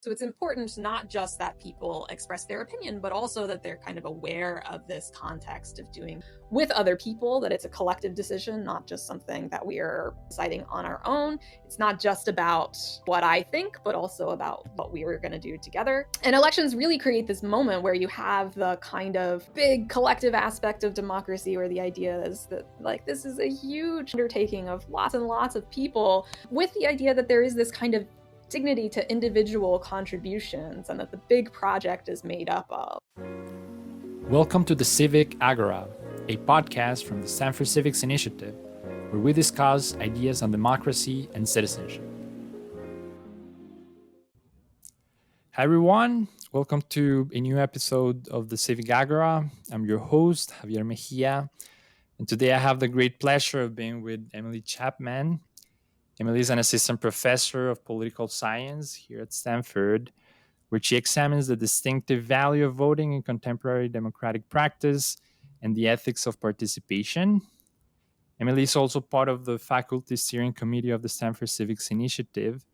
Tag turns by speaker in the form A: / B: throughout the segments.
A: So it's important not just that people express their opinion, but also that they're kind of aware of this context of doing with other people, that it's a collective decision, not just something that we are deciding on our own. It's not just about what I think, but also about what we were going to do together. And elections really create this moment where you have the kind of big collective aspect of democracy, where the idea is that like this is a huge undertaking of lots and lots of people, with the idea that there is this kind of dignity to individual contributions and that the big project is made up of.
B: Welcome to the Civic Agora, a podcast from the Stanford Civics Initiative, where we discuss ideas on democracy and citizenship. Hi everyone, welcome to a new episode of the Civic Agora. I'm your host, Javier Mejia, and today I have the great pleasure of being with Emilee Chapman. Emilee is an assistant professor of political science here at Stanford, where she examines the distinctive value of voting in contemporary democratic practice and the ethics of participation. Emilee is also part of the faculty steering committee of the Stanford Civics Initiative,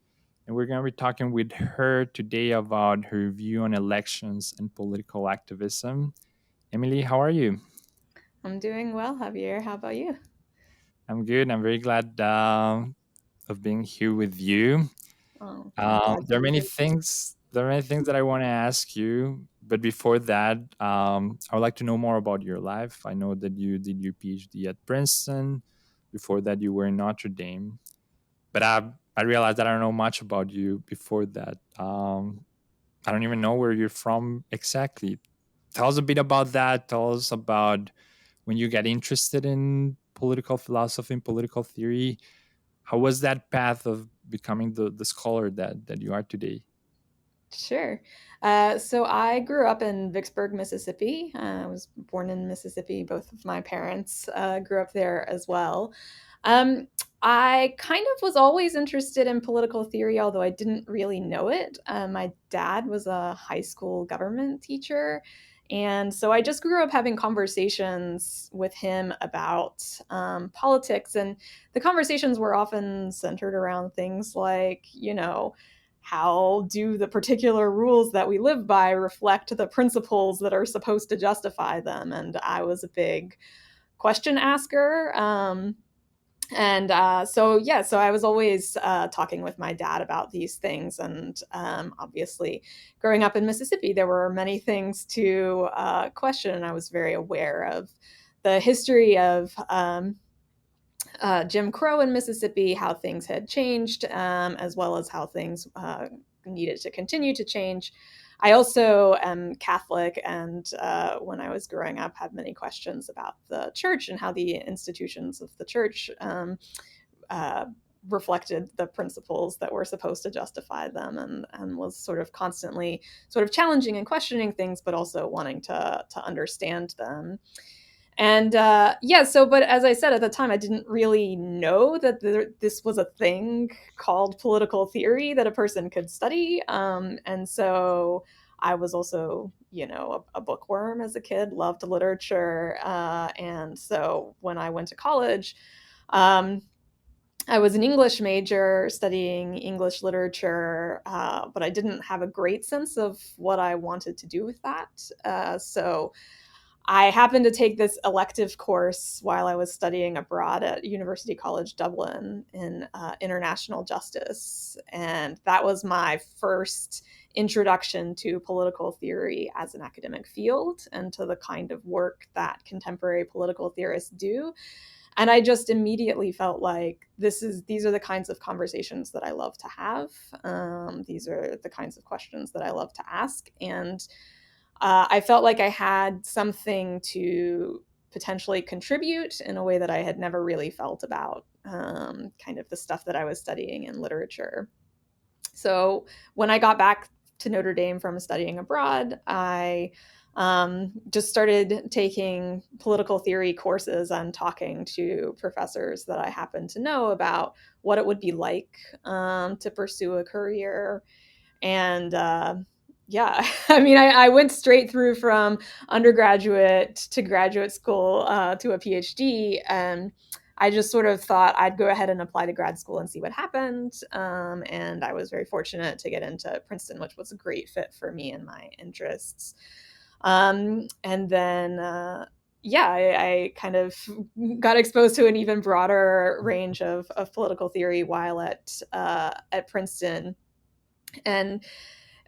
B: and we're going to be talking with her today about her view on elections and political activism. Emilee, how are you?
A: I'm doing well, Javier. How about you?
B: I'm good. I'm very glad of being here with you. There are many things. There are many things that I want to ask you, but before that, I would like to know more about your life. I know that you did your PhD at Princeton. Before that, you were in Notre Dame, but I realized that I don't know much about you before that. I don't even know where you're from exactly. Tell us a bit about that. Tell us about when you got interested in political philosophy and political theory. How was that path of becoming the scholar that you are today?
A: Sure. So I grew up in Vicksburg, Mississippi. I was born in Mississippi. Both of my parents grew up there as well. Um, I kind of was always interested in political theory, although I didn't really know it. My dad was a high school government teacher. And so I just grew up having conversations with him about politics. And the conversations were often centered around things like, how do the particular rules that we live by reflect the principles that are supposed to justify them? And I was a big question asker. So I was always talking with my dad about these things. And obviously, growing up in Mississippi, there were many things to question. And I was very aware of the history of Jim Crow in Mississippi, how things had changed, as well as how things needed to continue to change. I also am Catholic, and when I was growing up, had many questions about the church and how the institutions of the church reflected the principles that were supposed to justify them, and was sort of constantly sort of challenging and questioning things, but also wanting to understand them. And but as I said at the time, I didn't really know that this was a thing called political theory that a person could study. And so I was also, a bookworm as a kid, loved literature. And so when I went to college, I was an English major studying English literature, but I didn't have a great sense of what I wanted to do with that. So I happened to take this elective course while I was studying abroad at University College Dublin in international justice. And that was my first introduction to political theory as an academic field and to the kind of work that contemporary political theorists do. And I just immediately felt like these are the kinds of conversations that I love to have. These are the kinds of questions that I love to ask. And I felt like I had something to potentially contribute in a way that I had never really felt about kind of the stuff that I was studying in literature. So when I got back to Notre Dame from studying abroad, I just started taking political theory courses and talking to professors that I happened to know about what it would be like to pursue a career. And I went straight through from undergraduate to graduate school to a PhD. And I just sort of thought I'd go ahead and apply to grad school and see what happened. And I was very fortunate to get into Princeton, which was a great fit for me and my interests. And then, I kind of got exposed to an even broader range of political theory while at Princeton, and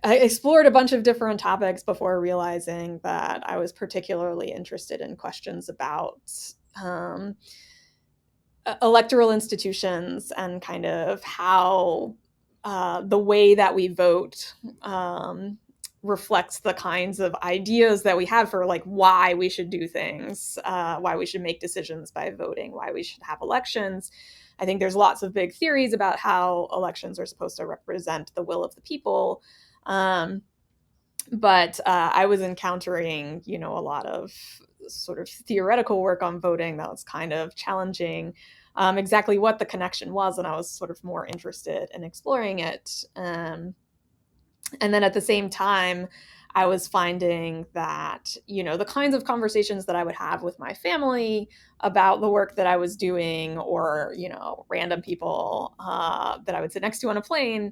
A: I explored a bunch of different topics before realizing that I was particularly interested in questions about um, electoral institutions and kind of how the way that we vote reflects the kinds of ideas that we have for like why we should do things, why we should make decisions by voting, why we should have elections. I think there's lots of big theories about how elections are supposed to represent the will of the people. But I was encountering, a lot of sort of theoretical work on voting that was kind of challenging exactly what the connection was, and I was sort of more interested in exploring it. And then at the same time, I was finding that, the kinds of conversations that I would have with my family about the work that I was doing, or, random people that I would sit next to on a plane,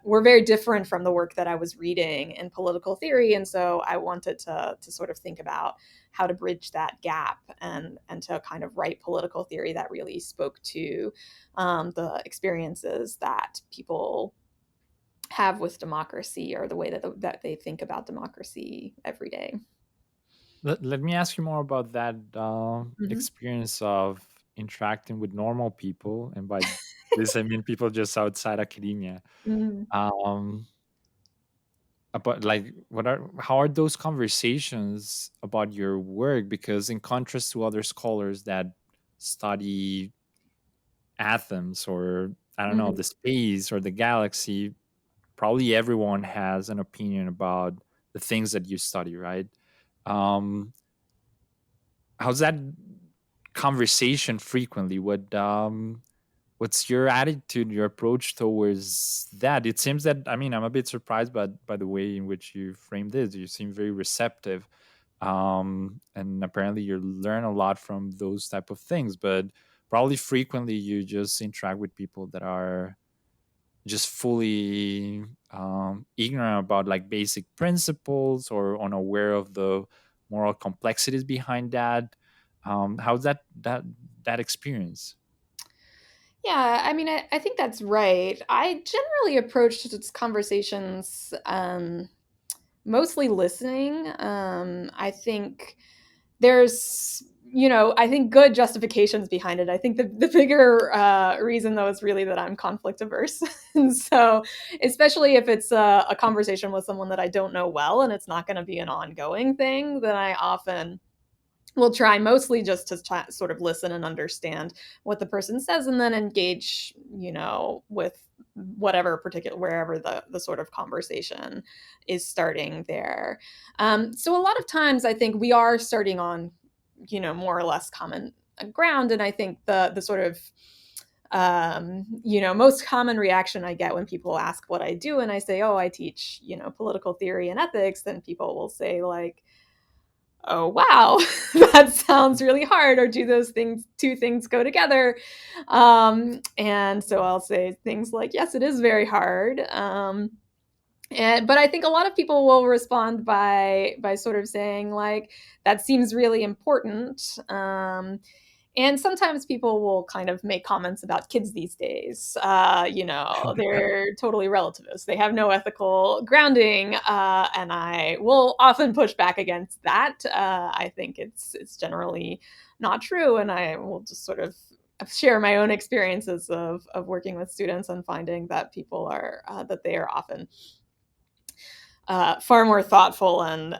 A: were very different from the work that I was reading in political theory. And so I wanted to sort of think about how to bridge that gap, and to kind of write political theory that really spoke to the experiences that people have with democracy, or the way that they think about democracy every day.
B: Let me ask you more about that
A: Mm-hmm.
B: experience of interacting with normal people, and by this I mean people just outside academia.
A: Mm-hmm.
B: Um, about like what are how are those conversations about your work? Because in contrast to other scholars that study atoms, or I don't know,
A: Mm-hmm.
B: the space or the galaxy, probably everyone has an opinion about the things that you study, right? Um, how's that conversation frequently? What's your attitude, your approach towards that? It seems that, I mean, I'm a bit surprised by the way in which you framed this. You seem very receptive, and apparently you learn a lot from those type of things. But probably frequently you just interact with people that are just fully ignorant about like basic principles, or unaware of the moral complexities behind that. How's that experience?
A: Yeah, I mean, I think that's right. I generally approach these conversations mostly listening. I think there's, I think good justifications behind it. I think the bigger reason, though, is really that I'm conflict averse. And so, especially if it's a conversation with someone that I don't know well and it's not going to be an ongoing thing, then I often will try mostly just to sort of listen and understand what the person says, and then engage, with whatever particular, wherever the sort of conversation is starting there. So a lot of times I think we are starting on, more or less common ground. And I think the sort of most common reaction I get when people ask what I do and I say, oh, I teach, political theory and ethics, then people will say like, oh wow, that sounds really hard, or do those two things go together? And so I'll say things like, yes, it is very hard. But I think a lot of people will respond by sort of saying like, that seems really important. And sometimes people will kind of make comments about kids these days. They're totally relativist. They have no ethical grounding, and I will often push back against that. I think it's generally not true, and I will just sort of share my own experiences of working with students and finding that people are that they are often far more thoughtful and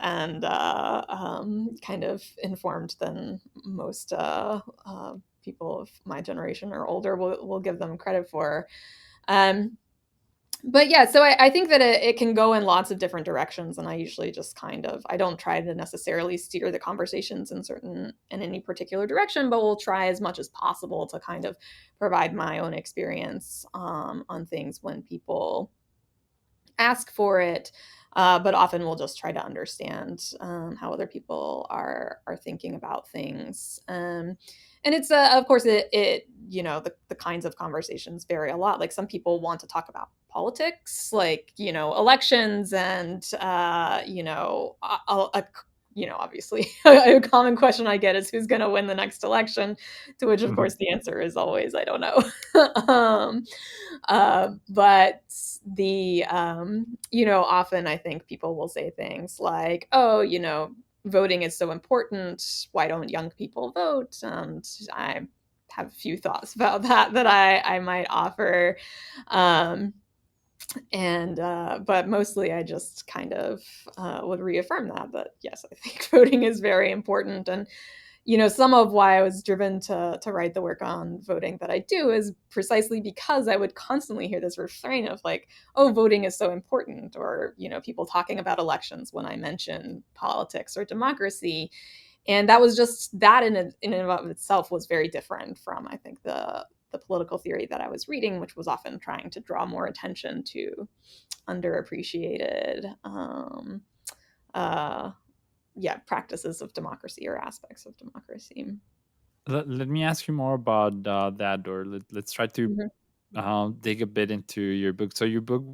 A: kind of informed than most people of my generation or older will give them credit for. Um, but yeah, so I think that it can go in lots of different directions, and I usually just kind of, I don't try to necessarily steer the conversations in any particular direction, but will try as much as possible to kind of provide my own experience on things when people ask for it. but often we'll just try to understand how other people are thinking about things. And it's of course it the kinds of conversations vary a lot. Like some people want to talk about politics, like elections, and obviously a common question I get is who's going to win the next election, to which of course the answer is always I don't know. But often I think people will say things like, oh, voting is so important. Why don't young people vote? And I have a few thoughts about that I might offer. But mostly I just kind of would reaffirm that yes, I think voting is very important. And some of why I was driven to write the work on voting that I do is precisely because I would constantly hear this refrain of like, oh, voting is so important, or people talking about elections when I mention politics or democracy. And that was just that in and of itself was very different from, I think, the political theory that I was reading, which was often trying to draw more attention to underappreciated practices of democracy or aspects of democracy.
B: Let me ask you more about that, or let's try to dig a bit into your book. So your book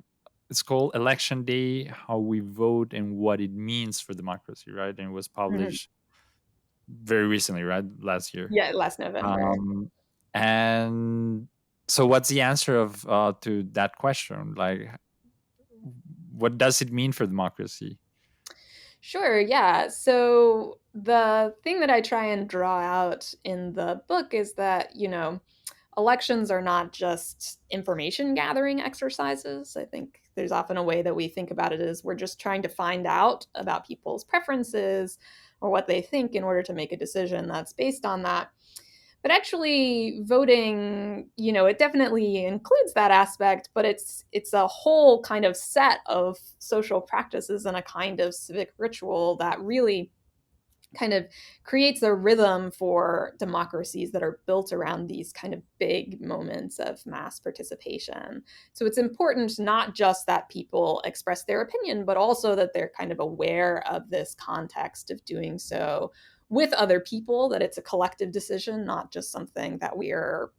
B: is called Election Day: How We Vote and What It Means for Democracy, right? And it was
A: Mm-hmm.
B: published very recently, right? Last year.
A: Yeah, last November.
B: And so what's the answer of to that question? Like, what does it mean for democracy?
A: Sure, yeah. So the thing that I try and draw out in the book is that, elections are not just information gathering exercises. I think there's often a way that we think about it as we're just trying to find out about people's preferences or what they think in order to make a decision that's based on that. But actually voting, it definitely includes that aspect, but it's a whole kind of set of social practices and a kind of civic ritual that really kind of creates a rhythm for democracies that are built around these kind of big moments of mass participation. So it's important not just that people express their opinion, but also that they're kind of aware of this context of doing so with other people, that it's a collective decision, not just something that we are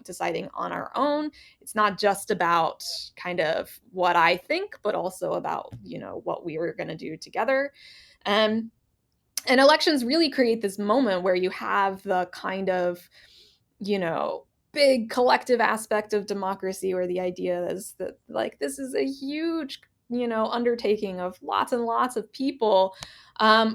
A: deciding on our own. It's not just about kind of what I think, but also about what we were going to do together. And elections really create this moment where you have the kind of, big collective aspect of democracy, where the idea is that like this is a huge, undertaking of lots and lots of people,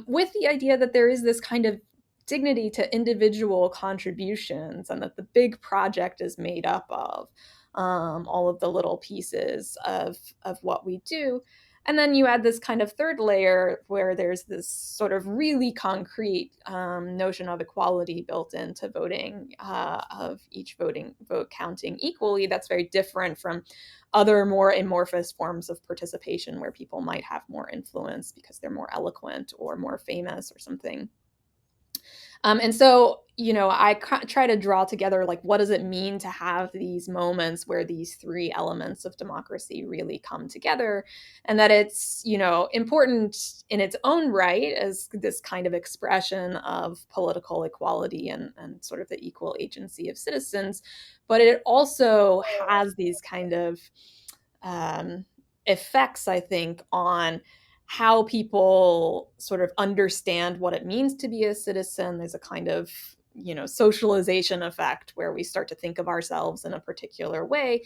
A: with the idea that there is this kind of dignity to individual contributions, and that the big project is made up of all of the little pieces of what we do. And then you add this kind of third layer where there's this sort of really concrete notion of equality built into voting, of each vote counting equally. That's very different from other more amorphous forms of participation where people might have more influence because they're more eloquent or more famous or something. And so, I try to draw together, like, what does it mean to have these moments where these three elements of democracy really come together, and that it's, important in its own right as this kind of expression of political equality and sort of the equal agency of citizens. But it also has these kind of effects, I think, on how people sort of understand what it means to be a citizen. There's a kind of, socialization effect where we start to think of ourselves in a particular way.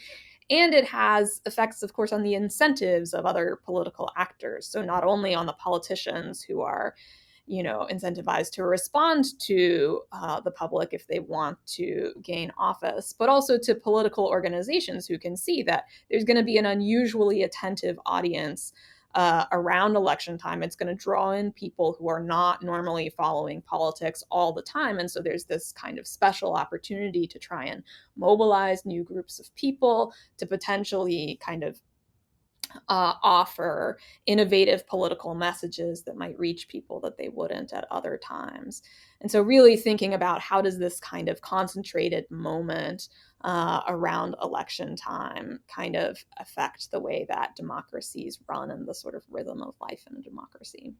A: And it has effects, of course, on the incentives of other political actors. So not only on the politicians who are, incentivized to respond to the public if they want to gain office, but also to political organizations who can see that there's going to be an unusually attentive audience around election time. It's going to draw in people who are not normally following politics all the time. And so there's this kind of special opportunity to try and mobilize new groups of people to potentially kind of offer innovative political messages that might reach people that they wouldn't at other times. And so really thinking about how does this kind of concentrated moment around election time kind of affect the way that democracies run and the sort of rhythm of life in a democracy.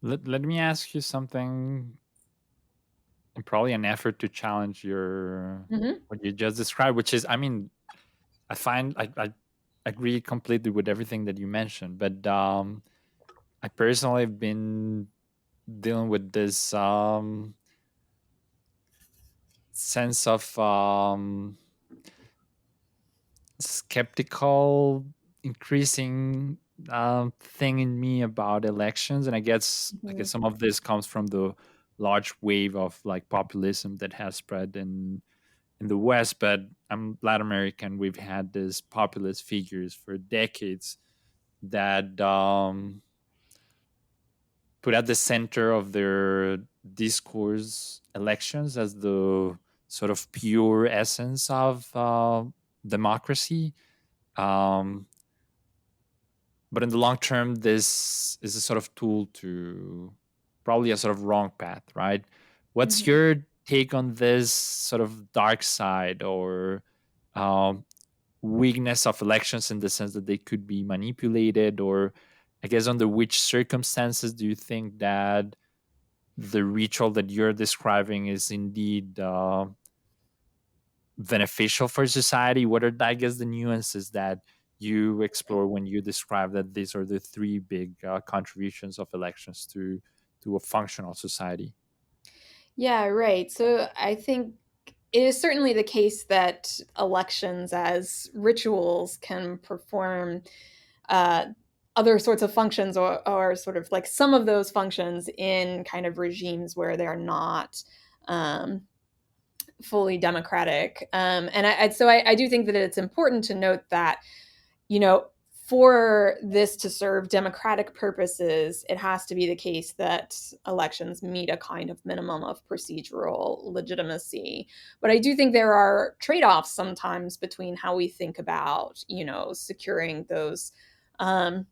B: Let me ask you something, and probably an effort to challenge your
A: Mm-hmm.
B: what you just described, which is, I mean, I agree completely with everything that you mentioned, but I personally have been dealing with this sense of skeptical, increasing thing in me about elections, and I guess some of this comes from the large wave of like populism that has spread in the West. But I'm Latin American. We've had these populist figures for decades that put at the center of their discourse elections as the sort of pure essence of democracy. Um, but in the long term, this is a sort of tool to probably a sort of wrong path, right? What's
A: Mm-hmm.
B: your take on this sort of dark side or um, weakness of elections in the sense that they could be manipulated? Or I guess under which circumstances do you think that the ritual that you're describing is indeed beneficial for society? What are, I guess, the nuances that you explore when you describe that these are the three big contributions of elections to a functional society?
A: Yeah, right. So I think it is certainly the case that elections as rituals can perform uh, other sorts of functions, or sort of like some of those functions in kind of regimes where they're not um, fully democratic. And so I do think that it's important to note that, you know, for this to serve democratic purposes, it has to be the case that elections meet a kind of minimum of procedural legitimacy. But I do think there are trade offs sometimes between how we think about, securing those um,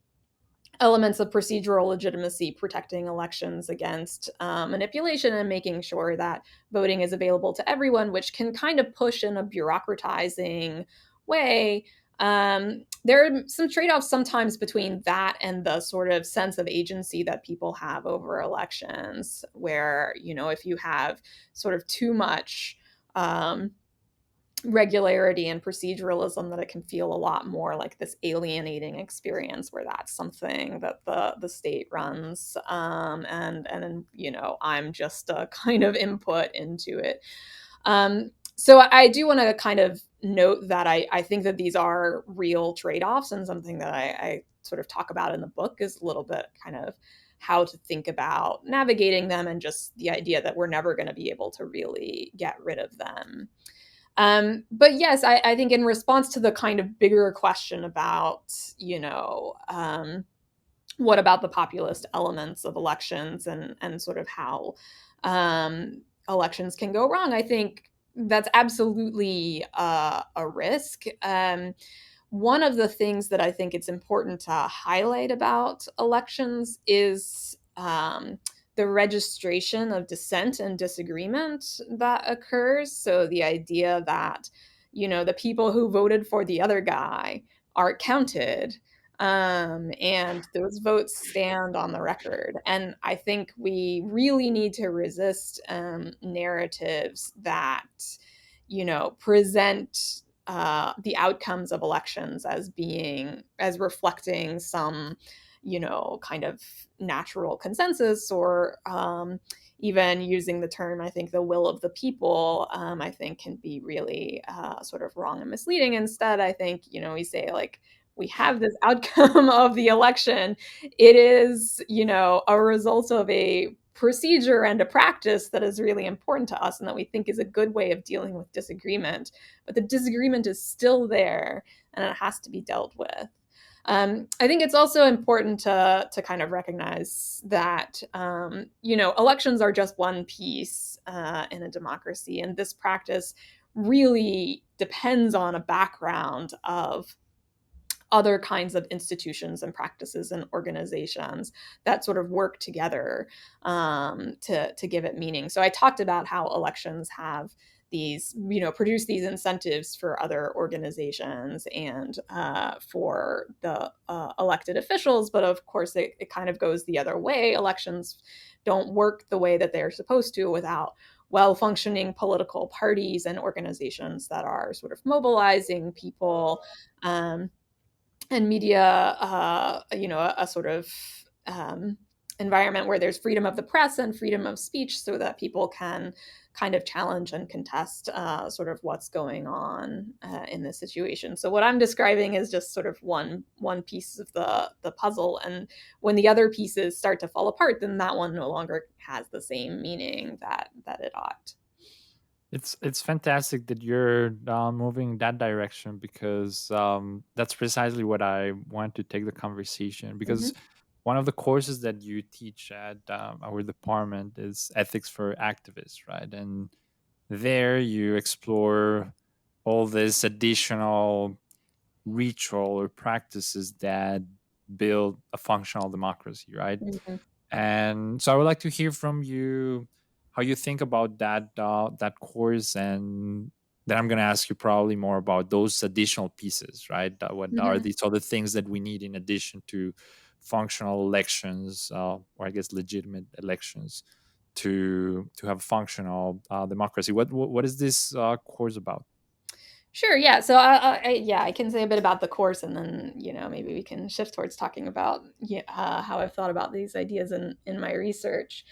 A: elements of procedural legitimacy, protecting elections against manipulation, and making sure that voting is available to everyone, which can kind of push in a bureaucratizing way. There are some trade offs sometimes between that and the sort of sense of agency that people have over elections, where, if you have sort of too much regularity and proceduralism, that it can feel a lot more like this alienating experience where that's something that the state runs, and I'm just a kind of input into it. So I do want to kind of note that I think that these are real trade-offs, and something that I sort of talk about in the book is a little bit kind of how to think about navigating them, and just the idea that we're never going to be able to really get rid of them. But yes, I think in response to the kind of bigger question about, what about the populist elements of elections, and sort of how elections can go wrong, I think that's absolutely a risk. One of the things that I think it's important to highlight about elections is the registration of dissent and disagreement that occurs. So the idea that, the people who voted for the other guy are counted, and those votes stand on the record. And I think we really need to resist narratives that, present the outcomes of elections as reflecting some, kind of natural consensus, or even using the term, I think, the will of the people, I think can be really sort of wrong and misleading. Instead, I think, we say, like, we have this outcome of the election. It is, a result of a procedure and a practice that is really important to us, and that we think is a good way of dealing with disagreement. But the disagreement is still there, and it has to be dealt with. I think it's also important to kind of recognize that, elections are just one piece in a democracy, and this practice really depends on a background of other kinds of institutions and practices and organizations that sort of work together to give it meaning. So I talked about how elections have these, produce these incentives for other organizations and for the elected officials. But of course, it kind of goes the other way. Elections don't work the way that they're supposed to without well-functioning political parties and organizations that are sort of mobilizing people, and media, a sort of environment where there's freedom of the press and freedom of speech, so that people can kind of challenge and contest sort of what's going on in this situation. So what I'm describing is just sort of one piece of the puzzle, and when the other pieces start to fall apart, then that one no longer has the same meaning that it ought.
B: It's fantastic that you're moving that direction, because that's precisely what I want to take the conversation. Because
A: Mm-hmm.
B: one of the courses that you teach at our department is ethics for activists, right? And there you explore all this additional ritual or practices that build a functional democracy, right?
A: Mm-hmm.
B: And so I would like to hear from you how you think about that course, and then I'm going to ask you probably more about those additional pieces, right? What are
A: Mm-hmm.
B: these other things that we need in addition to functional elections, or I guess legitimate elections, to have functional democracy? What is this course about?
A: Sure. Yeah. So, I can say a bit about the course, and then maybe we can shift towards talking about, how I've thought about these ideas in my research.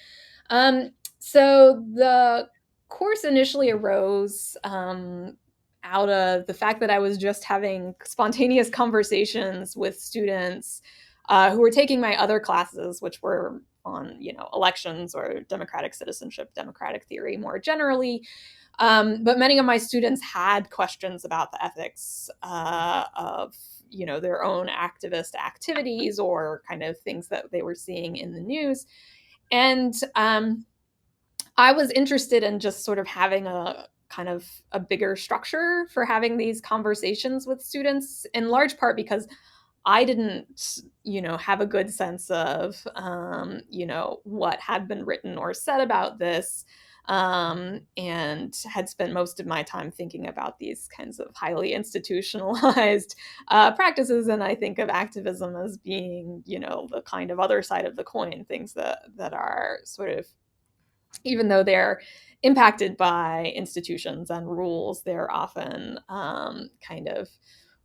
A: So the course initially arose out of the fact that I was just having spontaneous conversations with students who were taking my other classes, which were on elections or democratic citizenship, democratic theory more generally. But many of my students had questions about the ethics of their own activist activities, or kind of things that they were seeing in the news. And I was interested in just sort of having a kind of a bigger structure for having these conversations with students, in large part because I didn't, have a good sense of, what had been written or said about this, and had spent most of my time thinking about these kinds of highly institutionalized practices. And I think of activism as being, the kind of other side of the coin, things that are sort of, even though they're impacted by institutions and rules, they're often kind of,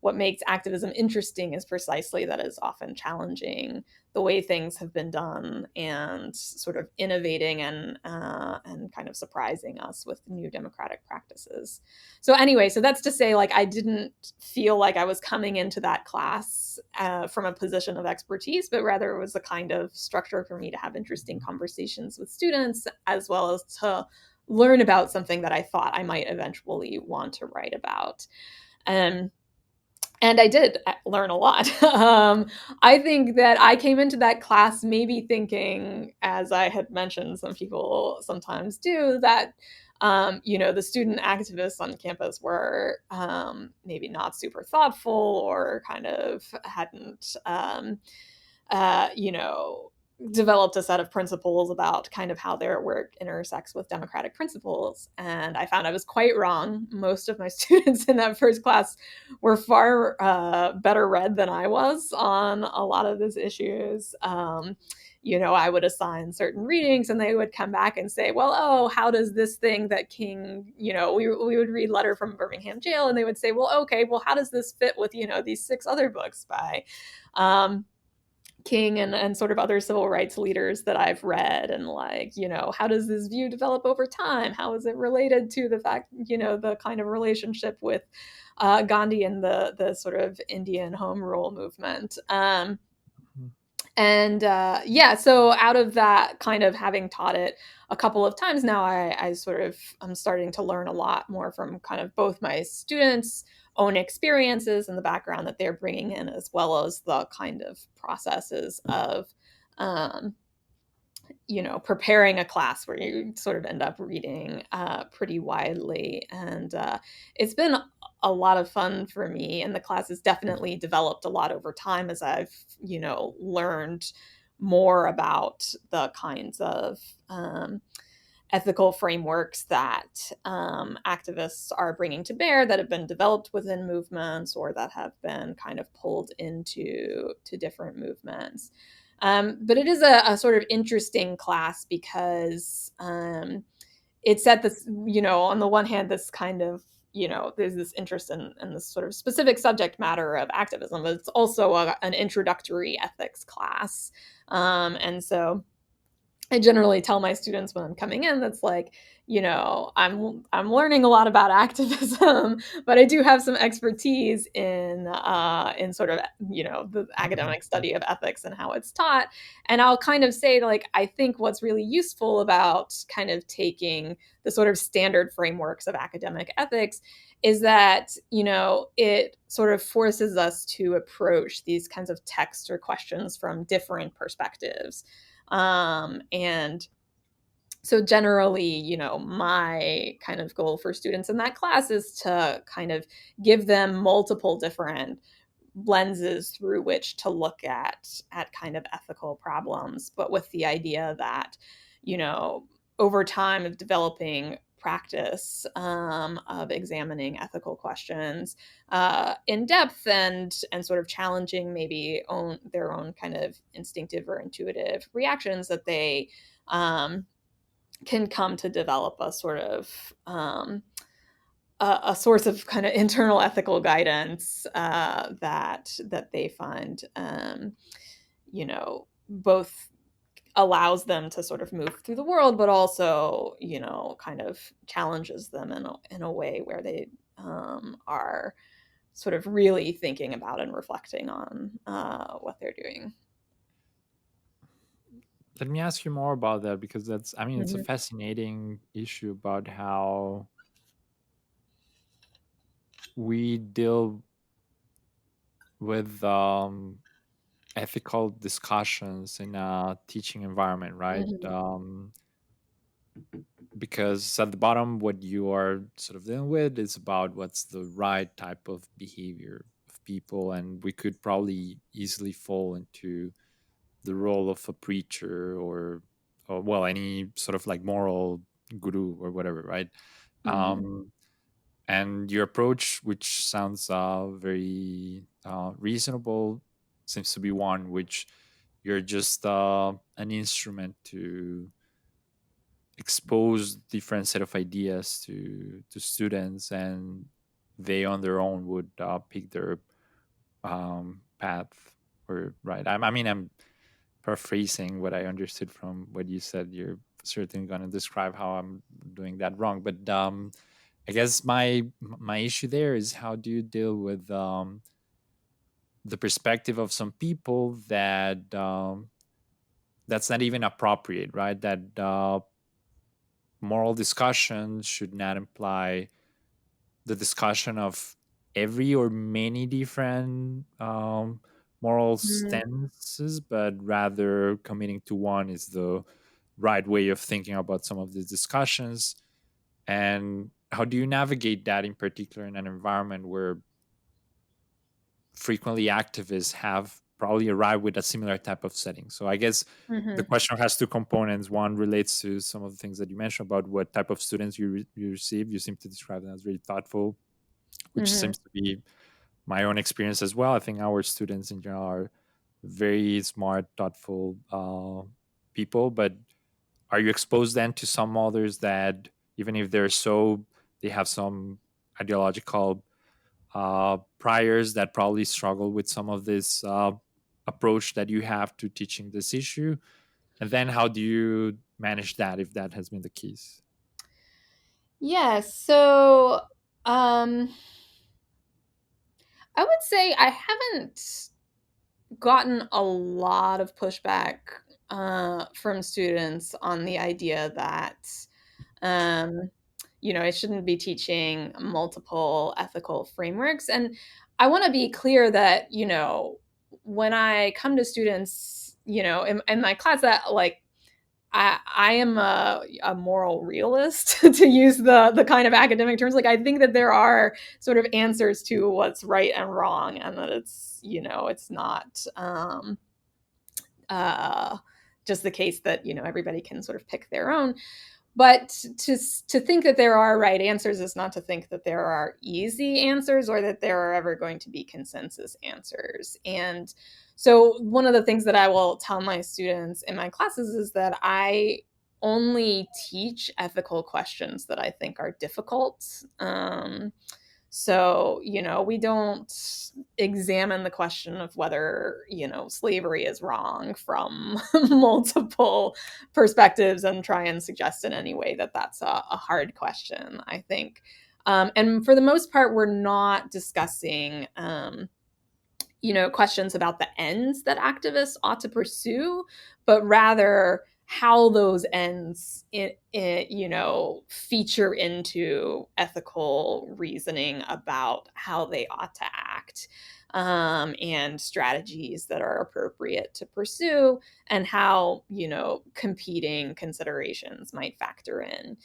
A: what makes activism interesting is precisely that it's often challenging the way things have been done, and sort of innovating and kind of surprising us with new democratic practices. So anyway, so that's to say, like, I didn't feel like I was coming into that class from a position of expertise, but rather it was a kind of structure for me to have interesting conversations with students, as well as to learn about something that I thought I might eventually want to write about. Um, and I did learn a lot. I think that I came into that class maybe thinking, as I had mentioned, some people sometimes do, that the student activists on campus were maybe not super thoughtful, or kind of hadn't, you know, developed a set of principles about kind of how their work intersects with democratic principles. And I found I was quite wrong. Most of my students in that first class were far better read than I was on a lot of these issues. I would assign certain readings, and they would come back and say, well, oh, how does this thing that King, we would read Letter from Birmingham Jail, and they would say, well, okay, well, how does this fit with, these 6 other books by King and sort of other civil rights leaders that I've read? And, like, how does this view develop over time? How is it related to the fact, the kind of relationship with Gandhi and the sort of Indian home rule movement? So out of that, kind of having taught it a couple of times now, I sort of, I'm starting to learn a lot more from kind of both my students' own experiences and the background that they're bringing in, as well as the kind of processes of um, preparing a class where you sort of end up reading pretty widely. And it's been a lot of fun for me. And the class has definitely developed a lot over time as I've, learned more about the kinds of ethical frameworks that activists are bringing to bear that have been developed within movements or that have been kind of pulled into different movements. But it is a sort of interesting class because it's at this, on the one hand, this kind of, there's this interest in this sort of specific subject matter of activism, but it's also an introductory ethics class. And so I generally tell my students when I'm coming in, that's like, I'm learning a lot about activism, but I do have some expertise in sort of, the academic study of ethics and how it's taught. And I'll kind of say, like, I think what's really useful about kind of taking the sort of standard frameworks of academic ethics is that, it sort of forces us to approach these kinds of texts or questions from different perspectives. And so generally, my kind of goal for students in that class is to kind of give them multiple different lenses through which to look at kind of ethical problems, but with the idea that, over time of developing practice of examining ethical questions in depth and sort of challenging maybe their own kind of instinctive or intuitive reactions, that they can come to develop a sort of a source of kind of internal ethical guidance that they find, both allows them to sort of move through the world, but also, kind of challenges them in a way where they are sort of really thinking about and reflecting on what they're doing.
B: Let me ask you more about that, because that's, I mean, it's a
A: Mm-hmm.
B: fascinating issue about how we deal with ethical discussions in a teaching environment, right?
A: Mm-hmm.
B: Because at the bottom, what you are sort of dealing with is about what's the right type of behavior of people, and we could probably easily fall into the role of a preacher, or well, any sort of like moral guru or whatever, right?
A: Mm-hmm.
B: um and your approach, which sounds very reasonable, seems to be one which you're just an instrument to expose different set of ideas to students, and they on their own would pick their path, or right. I mean, I'm paraphrasing what I understood from what you said. You're certainly going to describe how I'm doing that wrong, but I guess my issue there is, how do you deal with the perspective of some people that that's not even appropriate, right? That moral discussion should not imply the discussion of every or many different moral stances, but rather committing to one is the right way of thinking about some of these discussions. And how do you navigate that, in particular in an environment where frequently activists have probably arrived with a similar type of setting? So I guess the
A: Mm-hmm.
B: question has two components. One relates to some of the things that you mentioned about what type of students you receive. You seem to describe them as very thoughtful, which
A: Mm-hmm.
B: seems to be my own experience as well. I think our students in general are very smart, thoughtful people. But are you exposed then to some others that, even if they have some ideological priors, that probably struggle with some of this approach that you have to teaching this issue? And then how do you manage that, if that has been the case?
A: Yes. So, um, I would say I haven't gotten a lot of pushback from students on the idea that, um, I shouldn't be teaching multiple ethical frameworks. And I want to be clear that, when I come to students, in my class, that like I am a moral realist to use the kind of academic terms. Like, I think that there are sort of answers to what's right and wrong, and that it's not uh, just the case that everybody can sort of pick their own. but to think that there are right answers is not to think that there are easy answers or that there are ever going to be consensus answers. And so one of the things that I will tell my students in my classes is that I only teach ethical questions that I think are difficult. So, we don't examine the question of whether, slavery is wrong from multiple perspectives and try and suggest in any way that that's a hard question, I think. And for the most part, we're not discussing, questions about the ends that activists ought to pursue, but rather how those ends feature into ethical reasoning about how they ought to act, and strategies that are appropriate to pursue, and how competing considerations might factor in.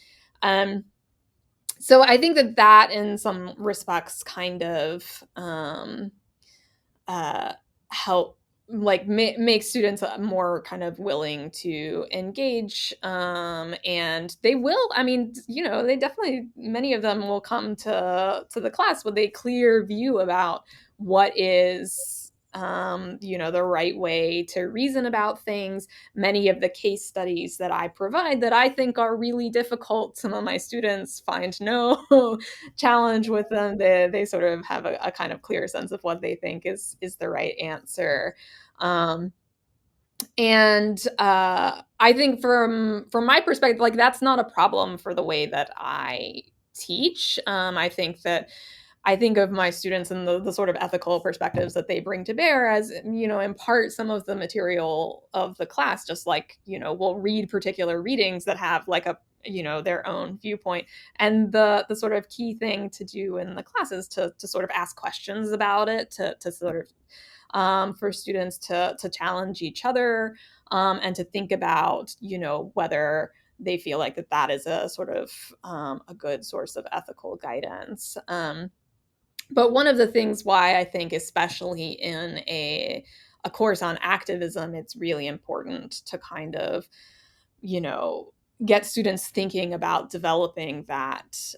A: So I think that in some respects kind of help make students more kind of willing to engage, and they will, they definitely, many of them will come to the class with a clear view about what is the right way to reason about things. Many of the case studies that I provide that I think are really difficult, some of my students find no challenge with them. They sort of have a kind of clear sense of what they think is the right answer. And I think from my perspective, like, that's not a problem for the way that I teach. I think of my students and the sort of ethical perspectives that they bring to bear as, in part some of the material of the class, just like, we'll read particular readings that have like their own viewpoint. And the sort of key thing to do in the class is to sort of ask questions about it, to sort of, for students to challenge each other, and to think about, whether they feel like that is a sort of, a good source of ethical guidance. But one of the things why I think, especially in a course on activism, it's really important to kind of, get students thinking about developing that,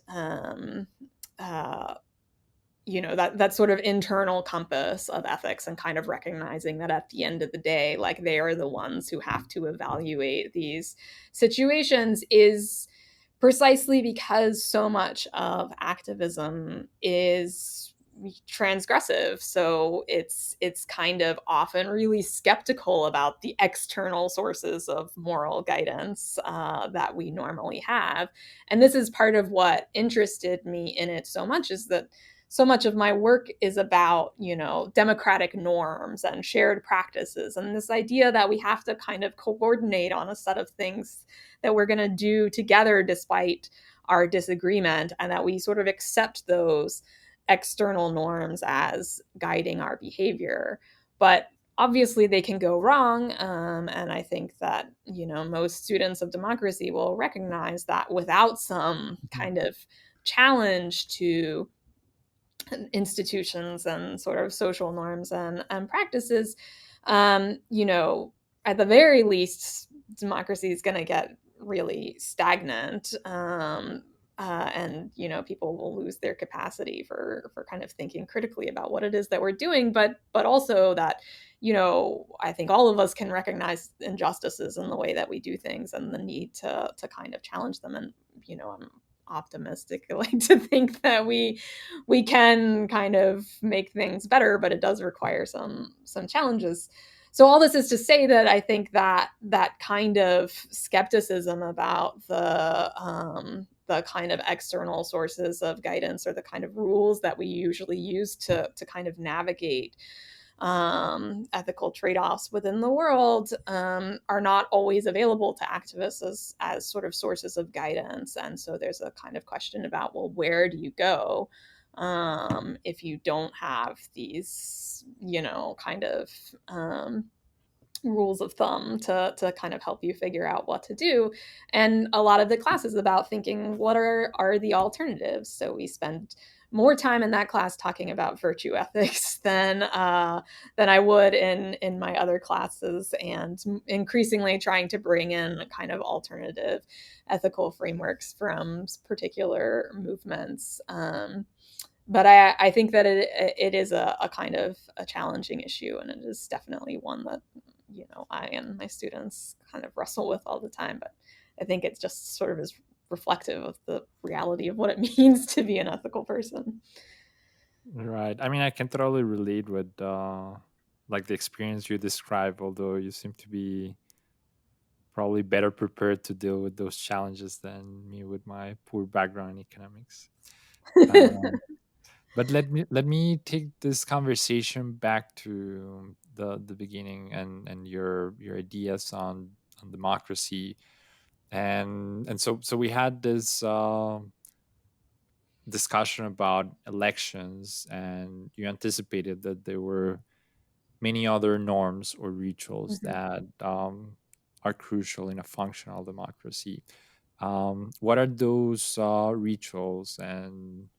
A: that sort of internal compass of ethics, and kind of recognizing that at the end of the day, like, they are the ones who have to evaluate these situations, is precisely because so much of activism is transgressive. So it's kind of often really skeptical about the external sources of moral guidance that we normally have. And this is part of what interested me in it so much, is that so much of my work is about, democratic norms and shared practices, and this idea that we have to kind of coordinate on a set of things that we're going to do together despite our disagreement, and that we sort of accept those external norms as guiding our behavior. But obviously they can go wrong, and I think that, most students of democracy will recognize that without some kind of challenge to institutions and sort of social norms and practices, at the very least, democracy is going to get really stagnant, and people will lose their capacity for kind of thinking critically about what it is that we're doing, but also that, I think all of us can recognize injustices in the way that we do things, and the need to kind of challenge them. And I'm optimistic, I like to think that we can kind of make things better, but it does require some challenges. So all this is to say that I think that kind of skepticism about the kind of external sources of guidance, or the kind of rules that we usually use to kind of navigate ethical trade-offs within the world, are not always available to activists as sort of sources of guidance. And so there's a kind of question about, well, where do you go if you don't have these, kind of rules of thumb to kind of help you figure out what to do. And a lot of the class is about thinking, what are the alternatives? So we spend more time in that class talking about virtue ethics than I would in my other classes, and increasingly trying to bring in kind of alternative ethical frameworks from particular movements. But I think that it is a kind of a challenging issue, and it is definitely one that I and my students kind of wrestle with all the time. But I think it's just sort of is reflective of the reality of what it means to be an ethical person.
B: Right. I mean, I can totally relate with like the experience you describe, although you seem to be probably better prepared to deal with those challenges than me with my poor background in economics. Um, but let me take this conversation back to the beginning and your ideas on democracy, and so we had this discussion about elections, and you anticipated that there were many other norms or rituals
A: Mhm.
B: that are crucial in a functional democracy. What are those rituals, and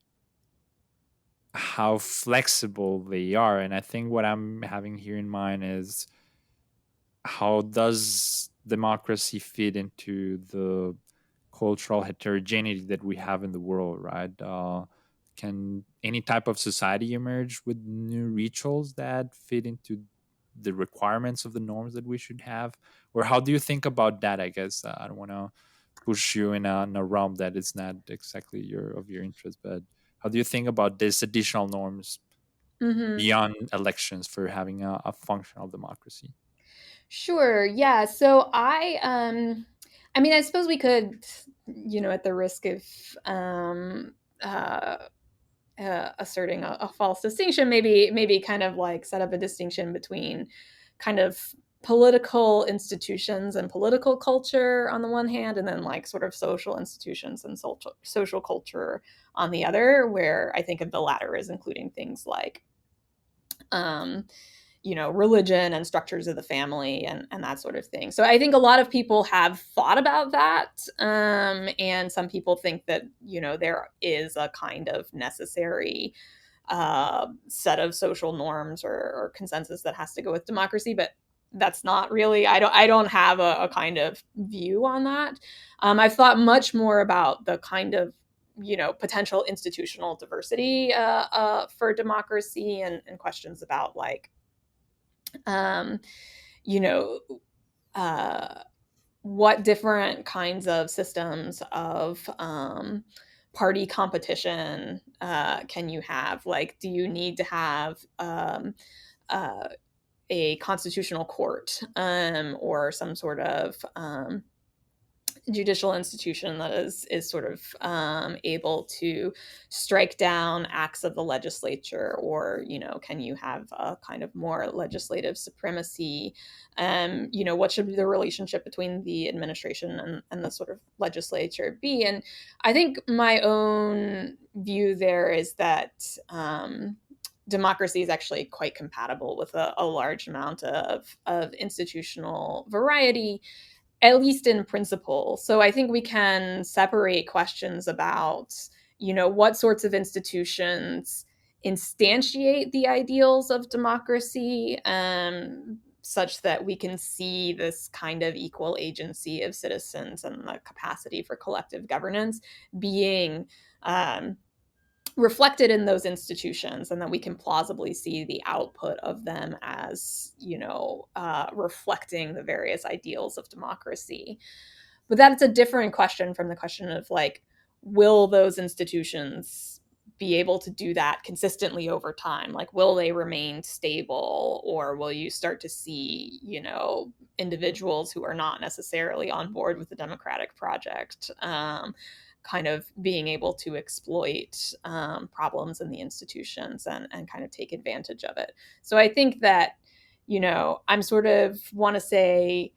B: how flexible they are? And I think what I'm having here in mind is, how does democracy fit into the cultural heterogeneity that we have in the world, right? Can any type of society emerge with new rituals that fit into the requirements of the norms that we should have? Or how do you think about that? I guess I don't want to push you in a realm that is not exactly your interest, but how do you think about these additional norms
A: Mhm.
B: beyond elections for having a functional democracy?
A: Sure. Yeah. So I mean, I suppose we could, at the risk of uh asserting a false distinction, maybe kind of like set up a distinction between kind of political institutions and political culture on the one hand, and then like sort of social institutions and social culture on the other, where I think of the latter as including things like um, religion and structures of the family and that sort of thing. So I think a lot of people have thought about that. And some people think that, there is a kind of necessary set of social norms or consensus that has to go with democracy. But that's not really, I don't have a kind of view on that. I've thought much more about the kind of potential institutional diversity for democracy, and questions about like um, you know, uh, what different kinds of systems of party competition can you have? Like, do you need to have uh, a constitutional court or some sort of judicial institution that is sort of able to strike down acts of the legislature, or can you have a kind of more legislative supremacy? What should the relationship between the administration and the sort of legislature be? And I think my own view there is that democracy is actually quite compatible with a large amount of institutional variety, at least in principle. So I think we can separate questions about, what sorts of institutions instantiate the ideals of democracy, such that we can see this kind of equal agency of citizens and the capacity for collective governance being reflected in those institutions, and that we can plausibly see the output of them as reflecting the various ideals of democracy. But that's a different question from the question of like, will those institutions be able to do that consistently over time? Like, will they remain stable, or will you start to see individuals who are not necessarily on board with the democratic project kind of being able to exploit problems in the institutions and kind of take advantage of it? So I think that I'm sort of want to say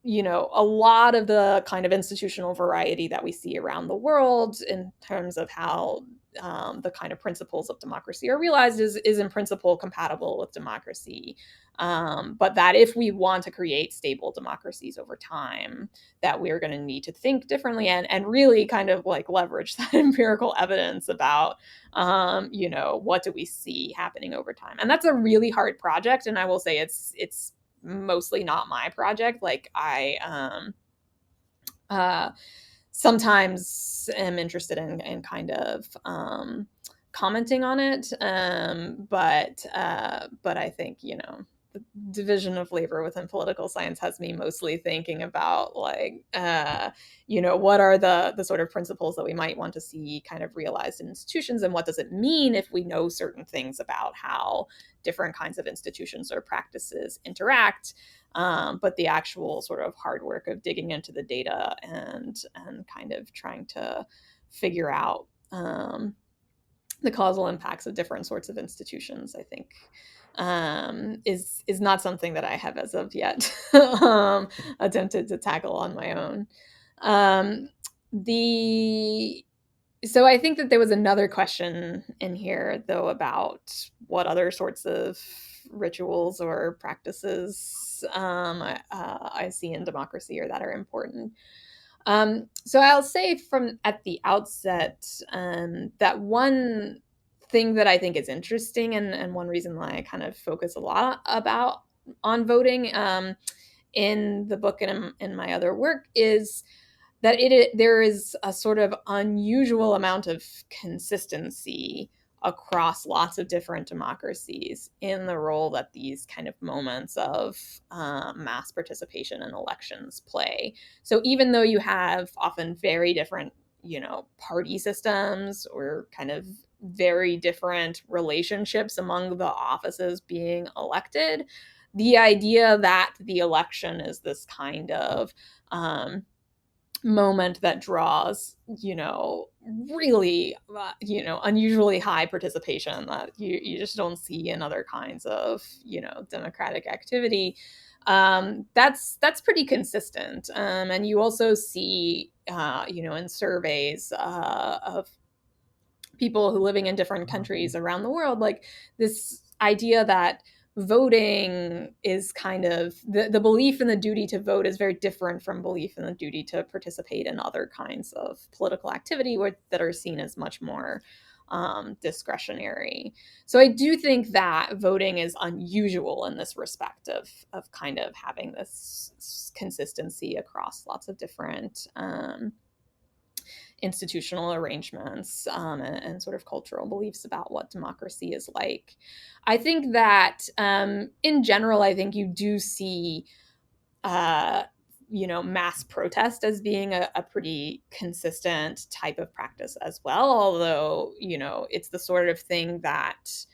A: a lot of the kind of institutional variety that we see around the world in terms of how the kind of principles of democracy are realized is in principle compatible with democracy. But that if we want to create stable democracies over time, that we're going to need to think differently and really kind of like leverage that empirical evidence about, what do we see happening over time. And that's a really hard project. And I will say it's mostly not my project. Like sometimes am interested in kind of commenting on it, but I think the division of labor within political science has me mostly thinking about like what are the sort of principles that we might want to see kind of realized in institutions, and what does it mean if we know certain things about how different kinds of institutions or practices interact. But the actual sort of hard work of digging into the data and kind of trying to figure out the causal impacts of different sorts of institutions, I think, is not something that I have as of yet attempted to tackle on my own. The So I think that there was another question in here, though, about what other sorts of rituals or practices I see in democracy or that are important. So I'll say from at the outset that one thing that I think is interesting, and one reason why I kind of focus a lot about on voting in the book and in my other work is that there is a sort of unusual amount of consistency across lots of different democracies in the role that these kind of moments of mass participation in elections play. So even though you have often very different, party systems or kind of very different relationships among the offices being elected, the idea that the election is this kind of moment that draws, really, unusually high participation that you just don't see in other kinds of, democratic activity. That's pretty consistent. And you also see, in surveys of people who living in different countries around the world, like this idea that voting is kind of the belief in the duty to vote is very different from belief in the duty to participate in other kinds of political activity that are seen as much more discretionary. So I do think that voting is unusual in this respect of kind of having this consistency across lots of different institutional arrangements and sort of cultural beliefs about what democracy is like. I think that in general, I think you do see, mass protest as being a pretty consistent type of practice as well. Although, it's the sort of thing that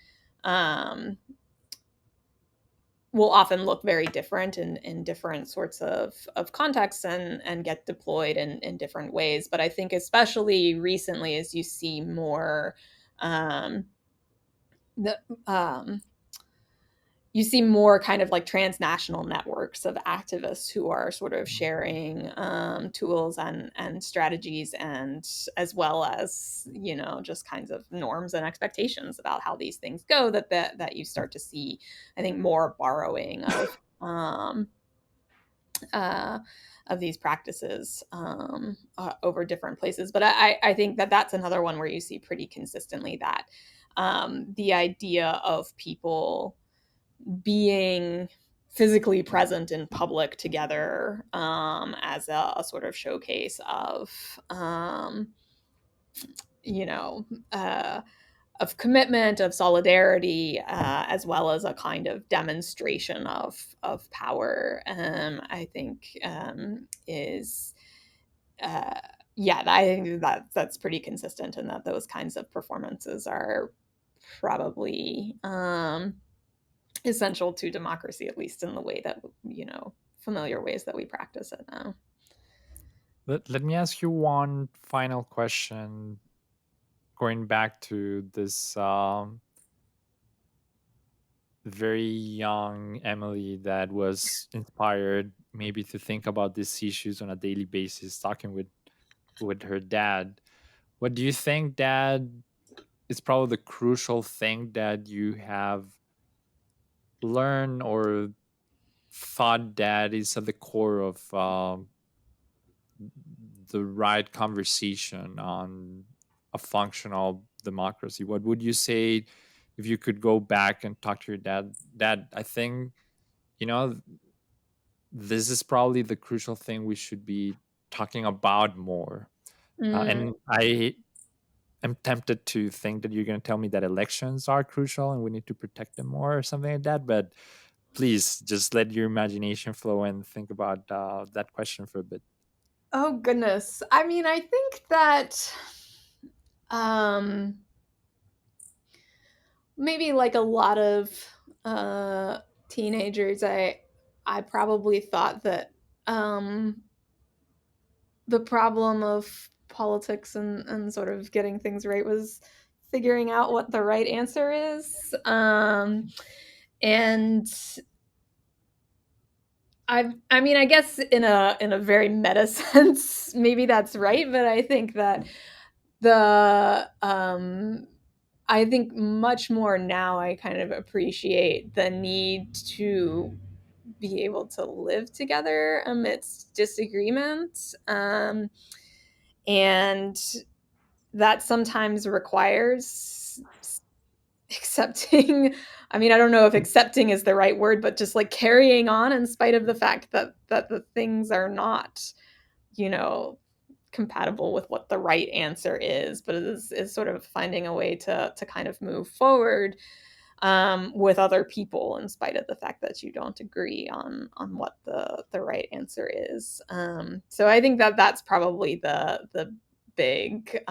A: will often look very different in different sorts of contexts and get deployed in different ways. But I think especially recently, as you see more, the you see more kind of like transnational networks of activists who are sort of sharing tools and strategies, and as well as just kinds of norms and expectations about how these things go. That you start to see, I think, more borrowing of these practices over different places. But I think that that's another one where you see pretty consistently that the idea of people being physically present in public together as a sort of showcase of you know of commitment, of solidarity, as well as a kind of demonstration of power. I think is yeah, I think that's pretty consistent, and that those kinds of performances are probably essential to democracy, at least in the way that familiar ways that we practice it now.
B: Let me ask you one final question, going back to this very young Emilee that was inspired maybe to think about these issues on a daily basis, talking with her dad. What do you think, Dad, is probably the crucial thing that you have learned or thought that is at the core of the right conversation on a functional democracy? What would you say if you could go back and talk to your dad? Dad, I think, you know, this is probably the crucial thing we should be talking about more. And I am tempted to think that you're going to tell me that elections are crucial and we need to protect them more or something like that. But please just let your imagination flow and think about that question for a bit.
A: Oh goodness. I mean, I think that maybe like a lot of teenagers, I probably thought that the problem of politics and sort of getting things right was figuring out what the right answer is. And I mean, I guess in a very meta sense, maybe that's right, but I think that the I think much more now I kind of appreciate the need to be able to live together amidst disagreement. And that sometimes requires accepting. I mean, I don't know if accepting is the right word, but just like carrying on in spite of the fact that the things are not, you know, compatible with what the right answer is, but it is sort of finding a way to kind of move forward with other people in spite of the fact that you don't agree on what the right answer is. So I think that that's probably the big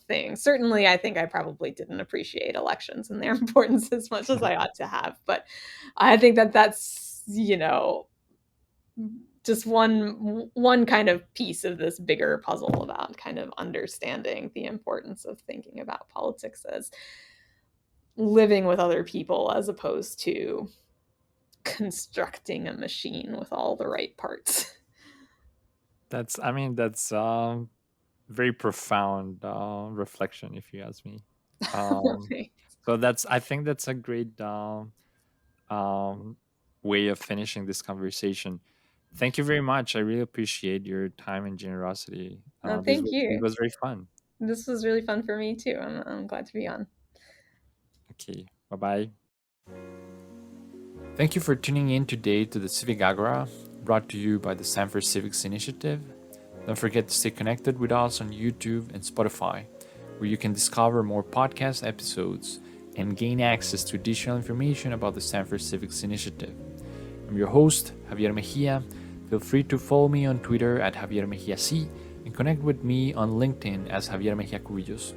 A: thing. Certainly, I think I probably didn't appreciate elections and their importance as much as I ought to have, but I think that that's, you know, just one kind of piece of this bigger puzzle about kind of understanding the importance of thinking about politics as living with other people as opposed to constructing a machine with all the right parts.
B: That's very profound reflection, if you ask me. Um, so I think that's a great um, way of finishing this conversation. Thank you very much. I really appreciate your time and generosity.
A: Thank
B: It
A: you.
B: was very fun.
A: This was really fun for me too. I'm glad to be on.
B: Okay, bye bye. Thank you for tuning in today to the Civic Agora, brought to you by the Stanford Civics Initiative. Don't forget to stay connected with us on YouTube and Spotify, where you can discover more podcast episodes and gain access to additional information about the Stanford Civics Initiative. I'm your host, Javier Mejia. Feel free to follow me on Twitter at Javier Mejia C and connect with me on LinkedIn as Javier Mejia Cubillos.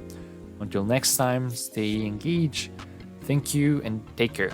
B: Until next time, stay engaged. Thank you and take care.